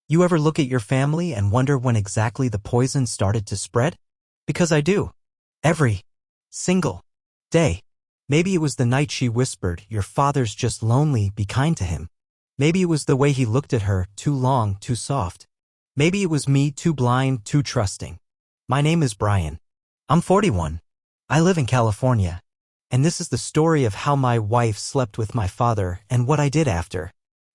You ever look at your family and wonder when exactly the poison started to spread? Because I do. Every single day. Maybe it was the night she whispered, "Your father's just lonely, be kind to him." Maybe it was the way he looked at her, too long, too soft. Maybe it was me, too blind, too trusting. My name is Brian. I'm 41. I live in California. And this is the story of how my wife slept with my father and what I did after.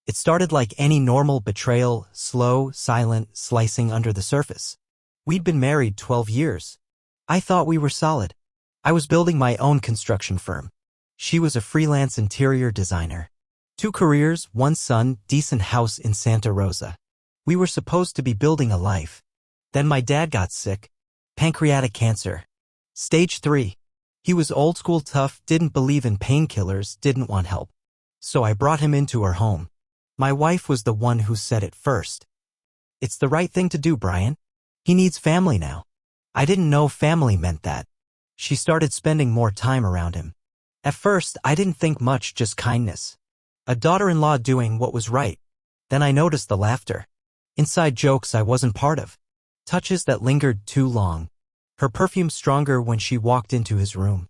It started like any normal betrayal, slow, silent, slicing under the surface. We'd been married 12 years. I thought we were solid. I was building my own construction firm. She was a freelance interior designer. 2 careers, 1 son, decent house in Santa Rosa. We were supposed to be building a life. Then my dad got sick. Pancreatic cancer. Stage 3. He was old school tough, didn't believe in painkillers, didn't want help. So I brought him into our home. My wife was the one who said it first. "It's the right thing to do, Brian. He needs family now." I didn't know family meant that. She started spending more time around him. At first, I didn't think much, just kindness. A daughter-in-law doing what was right. Then I noticed the laughter. Inside jokes I wasn't part of. Touches that lingered too long. Her perfume stronger when she walked into his room.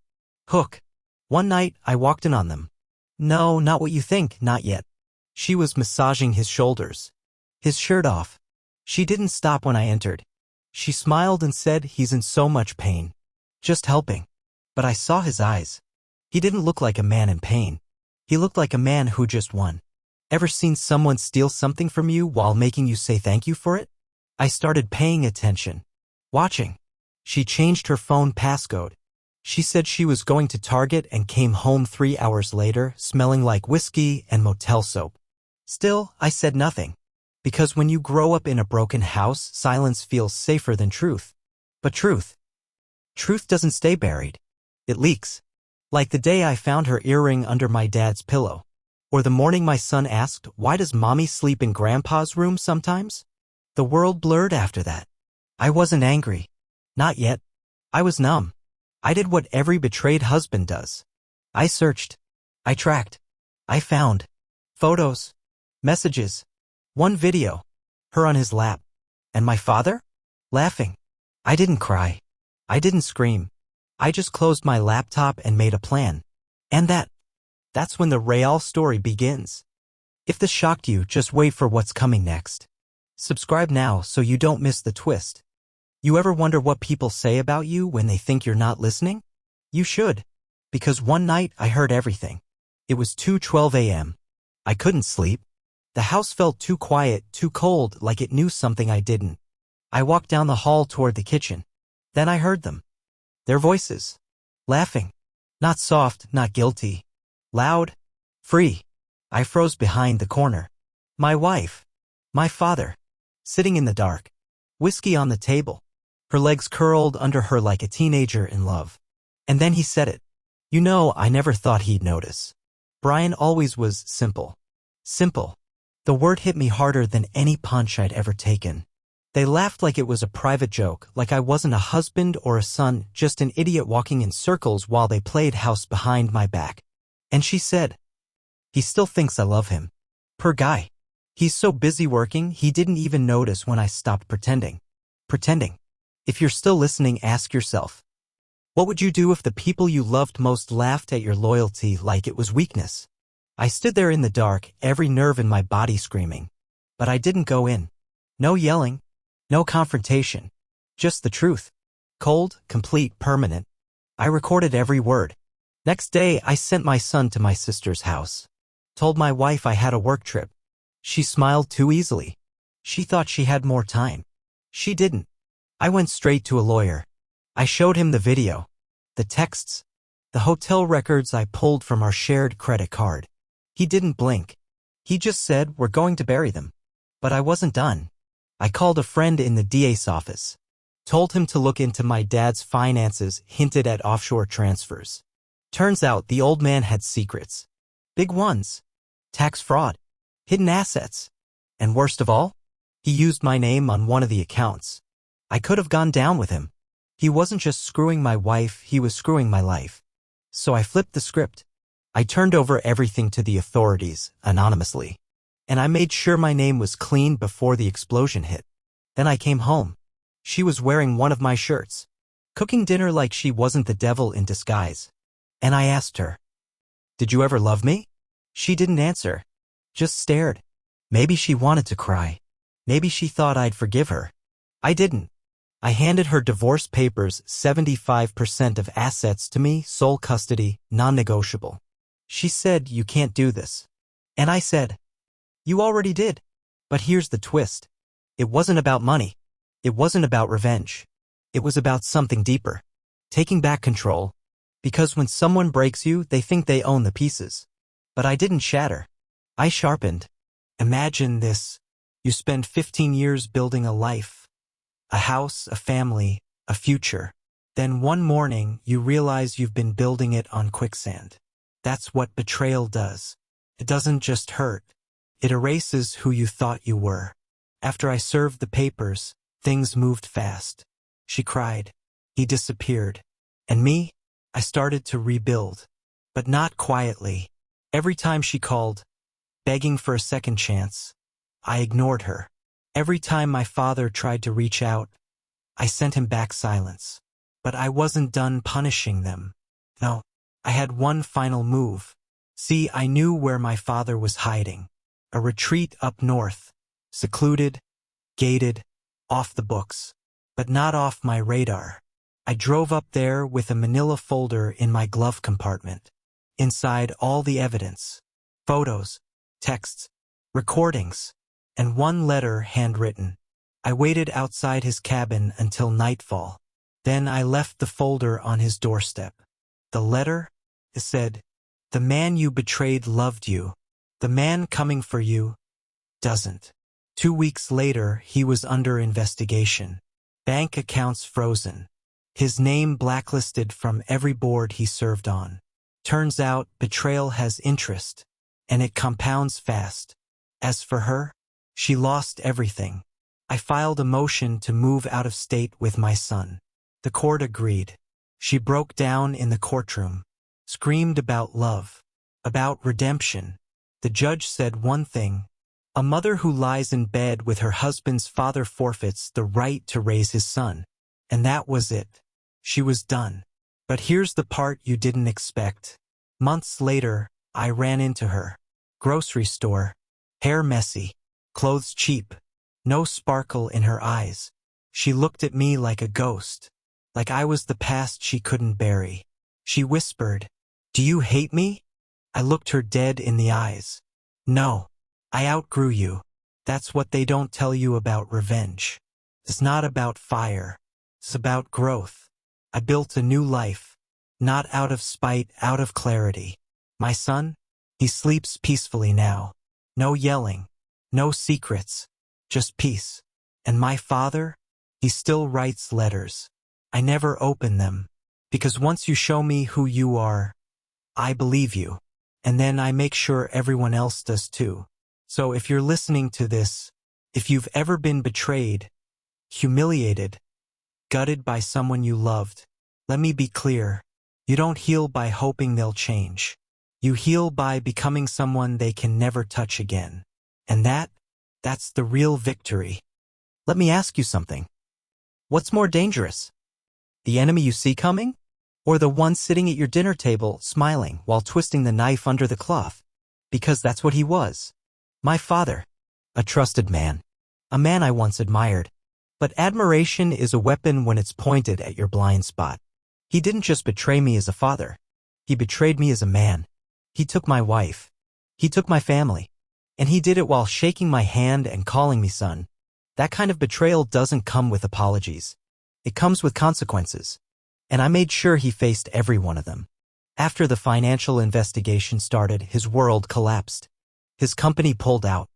Hook. One night, I walked in on them. No, not what you think, not yet. She was massaging his shoulders. His shirt off. She didn't stop when I entered. She smiled and said, "He's in so much pain. Just helping." But I saw his eyes. He didn't look like a man in pain. He looked like a man who just won. Ever seen someone steal something from you while making you say thank you for it? I started paying attention. Watching. She changed her phone passcode. She said she was going to Target and came home 3 hours later, smelling like whiskey and motel soap. Still, I said nothing. Because when you grow up in a broken house, silence feels safer than truth. But truth doesn't stay buried. It leaks. Like the day I found her earring under my dad's pillow. Or the morning my son asked, "Why does mommy sleep in grandpa's room sometimes?" The world blurred after that. I wasn't angry. Not yet. I was numb. I did what every betrayed husband does. I searched. I tracked. I found photos, messages, one video, her on his lap. And my father? Laughing. I didn't cry. I didn't scream. I just closed my laptop and made a plan. And that's when the real story begins. If this shocked you, just wait for what's coming next. Subscribe now so you don't miss the twist. You ever wonder what people say about you when they think you're not listening? You should. Because one night I heard everything. It was 2:12 a.m. I couldn't sleep. The house felt too quiet, too cold, like it knew something I didn't. I walked down the hall toward the kitchen. Then I heard them. Their voices. Laughing. Not soft, not guilty. Loud. Free. I froze behind the corner. My wife. My father. Sitting in the dark. Whiskey on the table. Her legs curled under her like a teenager in love. And then he said it. You know, I never thought he'd notice. Brian always was simple. Simple. The word hit me harder than any punch I'd ever taken. They laughed like it was a private joke, like I wasn't a husband or a son, just an idiot walking in circles while they played house behind my back. And she said, "He still thinks I love him. Poor guy. He's so busy working, he didn't even notice when I stopped pretending." Pretending. If you're still listening, ask yourself, what would you do if the people you loved most laughed at your loyalty like it was weakness? I stood there in the dark, every nerve in my body screaming. But I didn't go in. No yelling. No confrontation. Just the truth. Cold, complete, permanent. I recorded every word. Next day, I sent my son to my sister's house. Told my wife I had a work trip. She smiled too easily. She thought she had more time. She didn't. I went straight to a lawyer. I showed him the video, the texts, the hotel records I pulled from our shared credit card. He didn't blink. He just said, "We're going to bury them." But I wasn't done. I called a friend in the DA's office. Told him to look into my dad's finances, hinted at offshore transfers. Turns out the old man had secrets. Big ones. Tax fraud. Hidden assets. And worst of all, he used my name on one of the accounts. I could have gone down with him. He wasn't just screwing my wife, he was screwing my life. So I flipped the script. I turned over everything to the authorities, anonymously. and I made sure my name was clean before the explosion hit. Then I came home. She was wearing one of my shirts, cooking dinner like she wasn't the devil in disguise. And I asked her, "Did you ever love me?" She didn't answer, just stared. Maybe she wanted to cry. Maybe she thought I'd forgive her. I didn't. I handed her divorce papers, 75% of assets to me, sole custody, non-negotiable. She said, "You can't do this." And I said, "You already did." But here's the twist. It wasn't about money. It wasn't about revenge. It was about something deeper. Taking back control. Because when someone breaks you, they think they own the pieces. But I didn't shatter. I sharpened. Imagine this. You spend 15 years building a life, a house, a family, a future. Then one morning, you realize you've been building it on quicksand. That's what betrayal does. It doesn't just hurt. It erases who you thought you were. After I served the papers, things moved fast. She cried. He disappeared. And me? I started to rebuild. But not quietly. Every time she called, begging for a second chance, I ignored her. Every time my father tried to reach out, I sent him back silence. But I wasn't done punishing them. No, I had one final move. See, I knew where my father was hiding. A retreat up north. Secluded, gated, off the books. But not off my radar. I drove up there with a manila folder in my glove compartment. Inside all the evidence. Photos, texts, recordings, and one letter handwritten. I waited outside his cabin until nightfall. Then I left the folder on his doorstep. The letter? It said, "The man you betrayed loved you. The man coming for you doesn't." 2 weeks later, he was under investigation. Bank accounts frozen. His name blacklisted from every board he served on. Turns out, betrayal has interest, and it compounds fast. As for her, she lost everything. I filed a motion to move out of state with my son. The court agreed. She broke down in the courtroom, screamed about love, about redemption. The judge said one thing: a mother who lies in bed with her husband's father forfeits the right to raise his son. And that was it. She was done. But here's the part you didn't expect. Months later, I ran into her. Grocery store. Hair messy. Clothes cheap. No sparkle in her eyes. She looked at me like a ghost. Like I was the past she couldn't bury. She whispered, "Do you hate me?" I looked her dead in the eyes. "No. I outgrew you." That's what they don't tell you about revenge. It's not about fire. It's about growth. I built a new life. Not out of spite, out of clarity. My son? He sleeps peacefully now. No yelling. No secrets. Just peace. And my father? He still writes letters. I never open them. Because once you show me who you are, I believe you. And then I make sure everyone else does too. So if you're listening to this, if you've ever been betrayed, humiliated, gutted by someone you loved, let me be clear. You don't heal by hoping they'll change. You heal by becoming someone they can never touch again. And that's the real victory. Let me ask you something. What's more dangerous? The enemy you see coming? Or the one sitting at your dinner table smiling while twisting the knife under the cloth? Because that's what he was. My father. A trusted man. A man I once admired. But admiration is a weapon when it's pointed at your blind spot. He didn't just betray me as a father. He betrayed me as a man. He took my wife. He took my family. And he did it while shaking my hand and calling me son. That kind of betrayal doesn't come with apologies. It comes with consequences. And I made sure he faced every one of them. After the financial investigation started, his world collapsed. His company pulled out.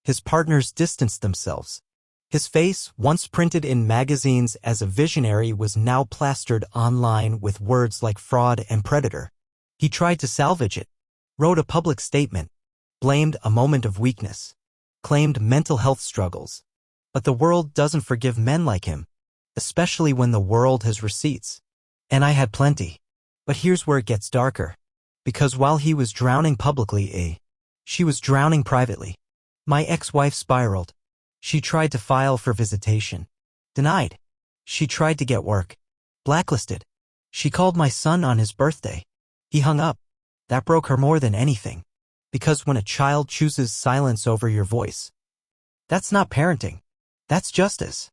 His partners distanced themselves. His face, once printed in magazines as a visionary, was now plastered online with words like fraud and predator. He tried to salvage it, wrote a public statement, blamed a moment of weakness, claimed mental health struggles. But the world doesn't forgive men like him, especially when the world has receipts. And I had plenty. But here's where it gets darker. Because while he was drowning publicly, she was drowning privately. My ex-wife spiraled. She tried to file for visitation. Denied. She tried to get work. Blacklisted. She called my son on his birthday. He hung up. That broke her more than anything. Because when a child chooses silence over your voice, that's not parenting. That's justice.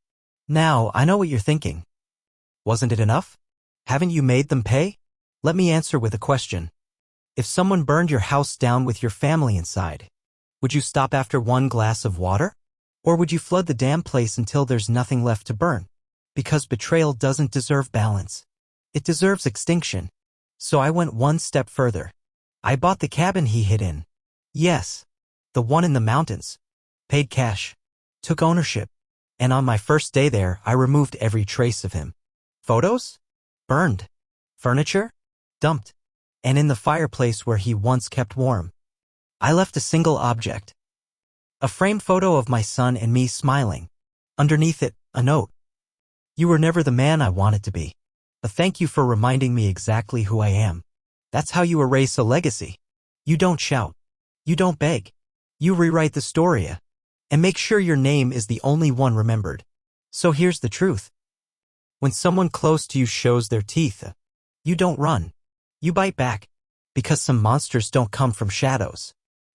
Now, I know what you're thinking. Wasn't it enough? Haven't you made them pay? Let me answer with a question. If someone burned your house down with your family inside, would you stop after one glass of water? Or would you flood the damn place until there's nothing left to burn? Because betrayal doesn't deserve balance. It deserves extinction. So I went one step further. I bought the cabin he hid in. Yes, the one in the mountains. Paid cash. Took ownership. And on my first day there, I removed every trace of him. Photos? Burned. Furniture? Dumped. And in the fireplace where he once kept warm, I left a single object. A framed photo of my son and me smiling. Underneath it, a note. You were never the man I wanted to be. A thank you for reminding me exactly who I am. That's how you erase a legacy. You don't shout. You don't beg. You rewrite the story and make sure your name is the only one remembered. So here's the truth. When someone close to you shows their teeth, you don't run. You bite back. Because some monsters don't come from shadows.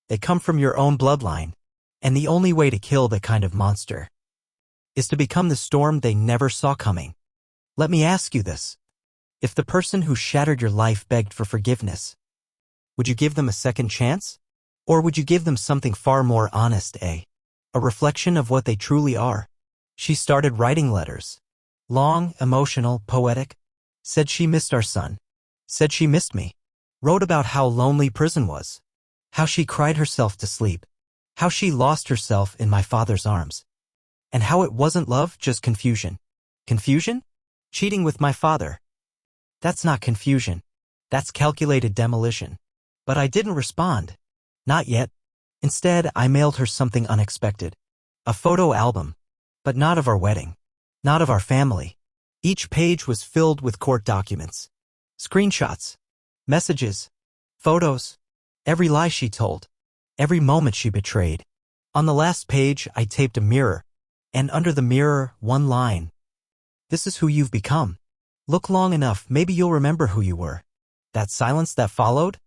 They come from your own bloodline. And the only way to kill that kind of monster is to become the storm they never saw coming. Let me ask you this. If the person who shattered your life begged for forgiveness, would you give them a second chance? Or would you give them something far more honest, a reflection of what they truly are? She started writing letters. Long, emotional, poetic. Said she missed our son. Said she missed me. Wrote about how lonely prison was. How she cried herself to sleep. How she lost herself in my father's arms. And how it wasn't love, just confusion. Confusion? Cheating with my father. That's not confusion. That's calculated demolition. But I didn't respond. Not yet. Instead, I mailed her something unexpected. A photo album. But not of our wedding. Not of our family. Each page was filled with court documents. Screenshots. Messages. Photos. Every lie she told. Every moment she betrayed. On the last page, I taped a mirror. And under the mirror, one line. This is who you've become. Look long enough, maybe you'll remember who you were. That silence that followed?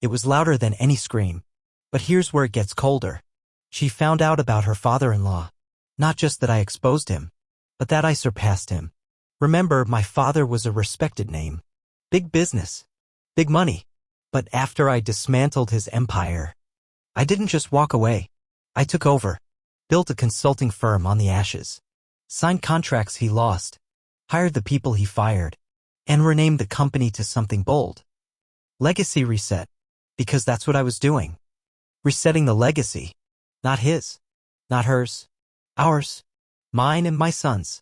It was louder than any scream. But here's where it gets colder. She found out about her father-in-law. Not just that I exposed him, but that I surpassed him. Remember, my father was a respected name. Big business. Big money. But after I dismantled his empire, I didn't just walk away. I took over. Built a consulting firm on the ashes. Signed contracts he lost. Hired the people he fired. And renamed the company to something bold. Legacy reset. Because that's what I was doing. Resetting the legacy. Not his. Not hers. Ours. Mine and my son's.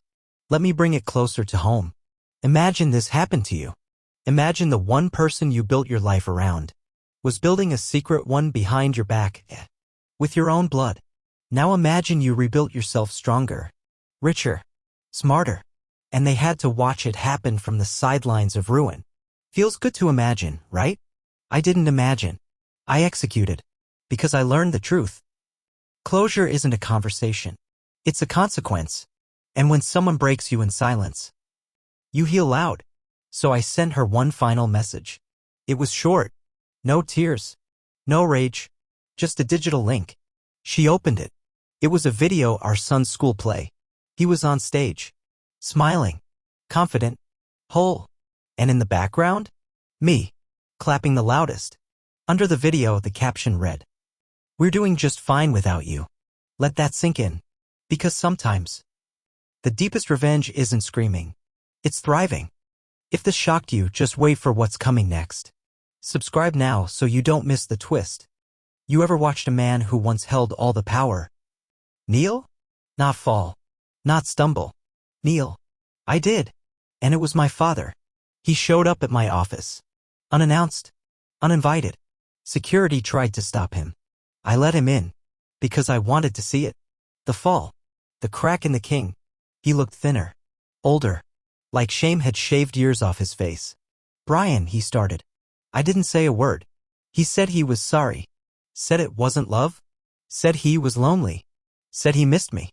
Let me bring it closer to home. Imagine this happened to you. Imagine the one person you built your life around was building a secret one behind your back, with your own blood. Now imagine you rebuilt yourself stronger, richer, smarter, and they had to watch it happen from the sidelines of ruin. Feels good to imagine, right? I didn't imagine. I executed. Because I learned the truth. Closure isn't a conversation. It's a consequence. And when someone breaks you in silence, you heal loud. So I sent her one final message. It was short. No tears. No rage. Just a digital link. She opened it. It was a video our son's school play. He was on stage. Smiling. Confident. Whole. And in the background? Me. Clapping the loudest. Under the video, the caption read, "We're doing just fine without you." Let that sink in. Because sometimes, the deepest revenge isn't screaming. It's thriving. If this shocked you, just wait for what's coming next. Subscribe now so you don't miss the twist. You ever watched a man who once held all the power kneel? Not fall. Not stumble. Kneel. I did. And it was my father. He showed up at my office. Unannounced. Uninvited. Security tried to stop him. I let him in. Because I wanted to see it. The fall. The crack in the king. He looked thinner. Older. Like shame had shaved years off his face. "Brian," he started. I didn't say a word. He said he was sorry. Said it wasn't love. Said he was lonely. Said he missed me.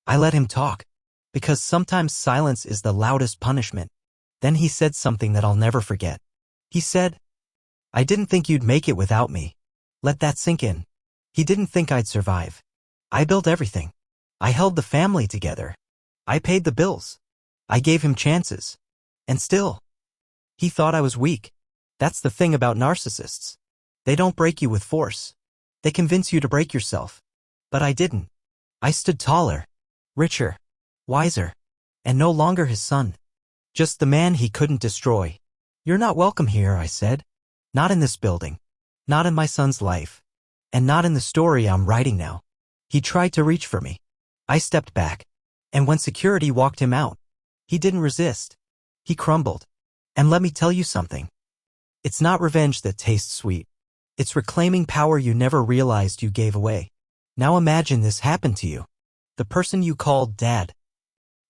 I let him talk. Because sometimes silence is the loudest punishment. Then he said something that I'll never forget. He said, "I didn't think you'd make it without me." Let that sink in. He didn't think I'd survive. I built everything. I held the family together. I paid the bills. I gave him chances. And still, he thought I was weak. That's the thing about narcissists. They don't break you with force. They convince you to break yourself. But I didn't. I stood taller, richer, wiser, and no longer his son. Just the man he couldn't destroy. "You're not welcome here," I said. "Not in this building. Not in my son's life. And not in the story I'm writing now." He tried to reach for me. I stepped back. And when security walked him out, he didn't resist. He crumbled. And let me tell you something. It's not revenge that tastes sweet. It's reclaiming power you never realized you gave away. Now imagine this happened to you. The person you called Dad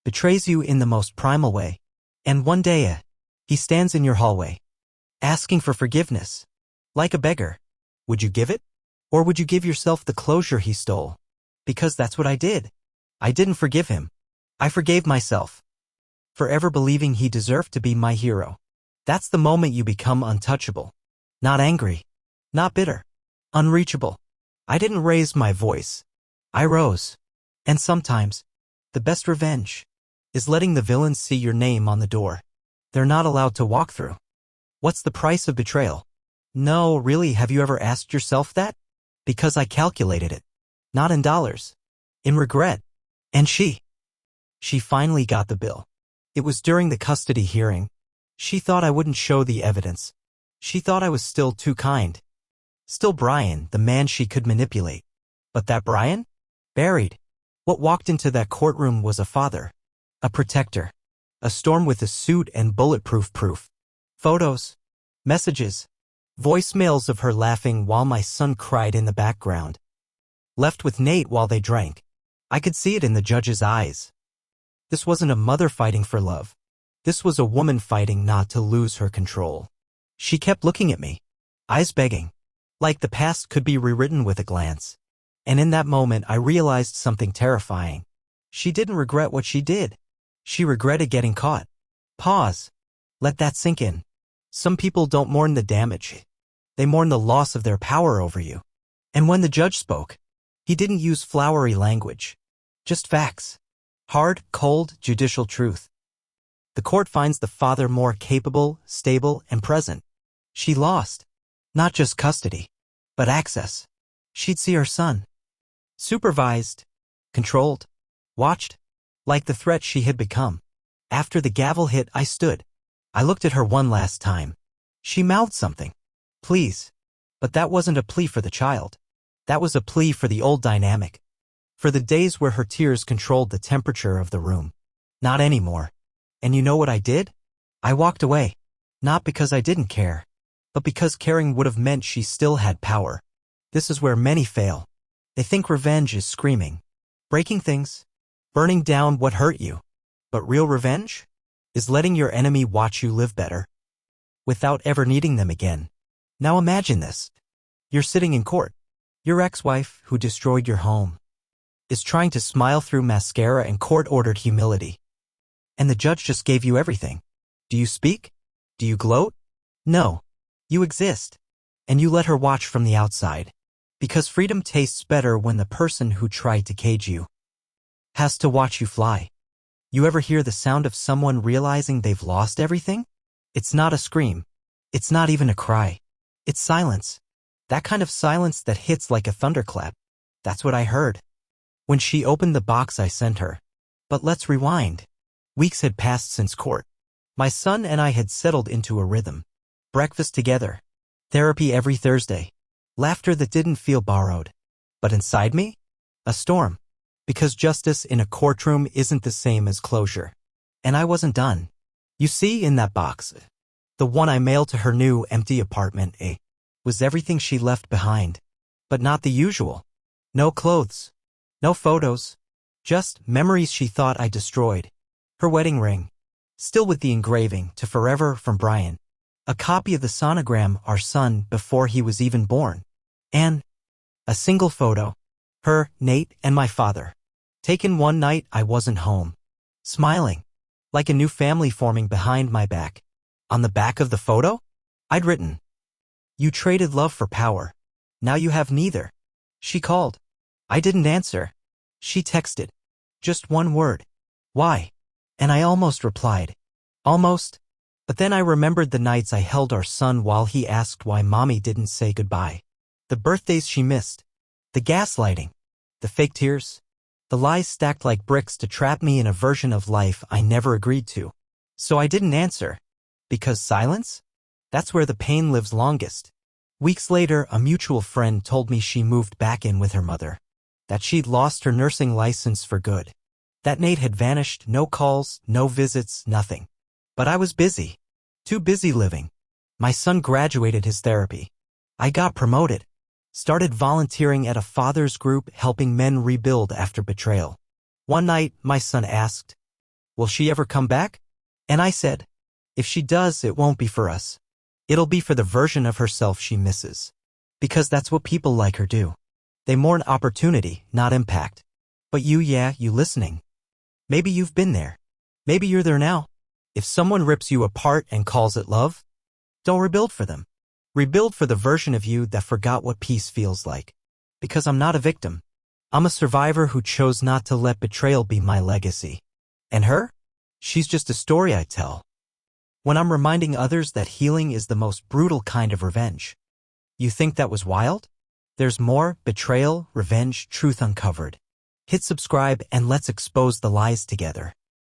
betrays you in the most primal way. And one day, he stands in your hallway, asking for forgiveness. Like a beggar. Would you give it? Or would you give yourself the closure he stole? Because that's what I did. I didn't forgive him. I forgave myself. Forever believing he deserved to be my hero. That's the moment you become untouchable. Not angry. Not bitter. Unreachable. I didn't raise my voice. I rose. And sometimes, the best revenge is letting the villains see your name on the door they're not allowed to walk through. What's the price of betrayal? No, really, have you ever asked yourself that? Because I calculated it. Not in dollars. In regret. And she finally got the bill. It was during the custody hearing. She thought I wouldn't show the evidence. She thought I was still too kind. Still Brian, the man she could manipulate. But that Brian? Buried. What walked into that courtroom was a father. A protector. A storm with a suit and bulletproof proof. Photos. Messages. Voicemails of her laughing while my son cried in the background. Left with Nate while they drank. I could see it in the judge's eyes. This wasn't a mother fighting for love. This was a woman fighting not to lose her control. She kept looking at me. Eyes begging. Like the past could be rewritten with a glance. And in that moment I realized something terrifying. She didn't regret what she did. She regretted getting caught. Pause. Let that sink in. Some people don't mourn the damage. They mourn the loss of their power over you. And when the judge spoke, he didn't use flowery language. Just facts. Hard, cold, judicial truth. The court finds the father more capable, stable, and present. She lost. Not just custody, but access. She'd see her son. Supervised. Controlled. Watched. Like the threat she had become. After the gavel hit, I stood. I looked at her one last time. She mouthed something. Please. But that wasn't a plea for the child. That was a plea for the old dynamic. For the days where her tears controlled the temperature of the room. Not anymore. And you know what I did? I walked away. Not because I didn't care, but because caring would have meant she still had power. This is where many fail. They think revenge is screaming, breaking things, burning down what hurt you. But real revenge is letting your enemy watch you live better without ever needing them again. Now imagine this. You're sitting in court. Your ex-wife, who destroyed your home, is trying to smile through mascara and court-ordered humility. And the judge just gave you everything. Do you speak? Do you gloat? No. You exist. And you let her watch from the outside. Because freedom tastes better when the person who tried to cage you has to watch you fly. You ever hear the sound of someone realizing they've lost everything? It's not a scream. It's not even a cry. It's silence. That kind of silence that hits like a thunderclap. That's what I heard when she opened the box I sent her. But let's rewind. Weeks had passed since court. My son and I had settled into a rhythm. Breakfast together. Therapy every Thursday. Laughter that didn't feel borrowed. But inside me? A storm. Because justice in a courtroom isn't the same as closure. And I wasn't done. You see, in that box, the one I mailed to her new, empty apartment, was everything she left behind. But not the usual. No clothes. No photos. Just memories she thought I destroyed. Her wedding ring. Still with the engraving, to forever from Brian. A copy of the sonogram, our son, before he was even born. And a single photo. Her, Nate, and my father. Taken one night I wasn't home. Smiling. Like a new family forming behind my back. On the back of the photo, I'd written, "You traded love for power. Now you have neither." She called. I didn't answer. She texted. Just one word. "Why?" And I almost replied. Almost. But then I remembered the nights I held our son while he asked why mommy didn't say goodbye. The birthdays she missed. The gaslighting. The fake tears. The lies stacked like bricks to trap me in a version of life I never agreed to. So I didn't answer. Because silence? That's where the pain lives longest. Weeks later, a mutual friend told me she moved back in with her mother. That she'd lost her nursing license for good. That Nate had vanished, no calls, no visits, nothing. But I was busy. Too busy living. My son graduated his therapy. I got promoted. Started volunteering at a father's group helping men rebuild after betrayal. One night, my son asked, "Will she ever come back?" And I said, "If she does, it won't be for us. It'll be for the version of herself she misses." Because that's what people like her do. They mourn opportunity, not impact. But you listening. Maybe you've been there. Maybe you're there now. If someone rips you apart and calls it love, don't rebuild for them. Rebuild for the version of you that forgot what peace feels like. Because I'm not a victim. I'm a survivor who chose not to let betrayal be my legacy. And her? She's just a story I tell. When I'm reminding others that healing is the most brutal kind of revenge. You think that was wild? There's more: betrayal, revenge, truth uncovered. Hit subscribe and let's expose the lies together.